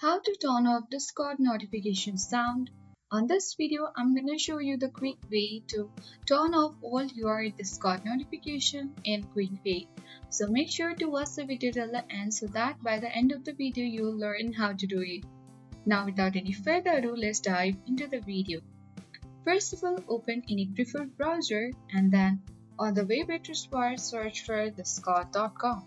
How to turn off Discord notification sound. On this video, I'm going to show you the quick way to turn off all your Discord notification in quick way. So make sure to watch the video till the end so that by the end of the video you'll learn how to do it. Now without any further ado, let's dive into the video. First of all, open any preferred browser and then on the web address bar search for discord.com.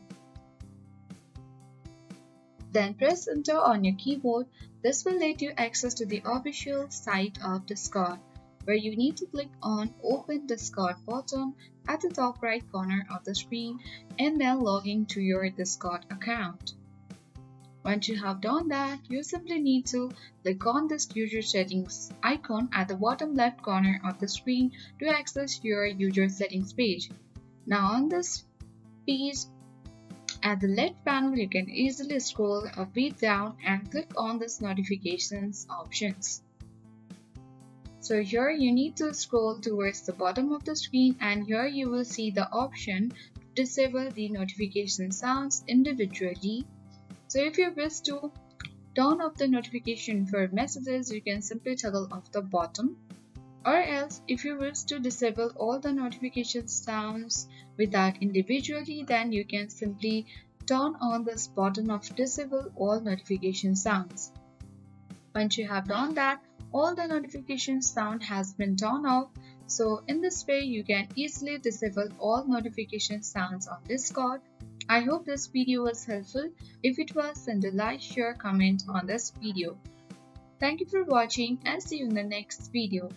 Then press enter on your keyboard. This will let you access to the official site of Discord, where you need to click on Open Discord button at the top right corner of the screen and then log in to your Discord account. Once you have done that, you simply need to click on this user settings icon at the bottom left corner of the screen to access your user settings page. Now on this page, at the left panel, you can easily scroll a bit down and click on this notifications options. So here you need to scroll towards the bottom of the screen and here you will see the option to disable the notification sounds individually. So if you wish to turn off the notification for messages, you can simply toggle off the bottom. Or else, if you wish to disable all the notification sounds without individually, then you can simply turn on this button of disable all notification sounds. Once you have done that, all the notification sound has been turned off. So in this way, you can easily disable all notification sounds on Discord. I hope this video was helpful. If it was, send a like, share, comment on this video. Thank you for watching and see you in the next video.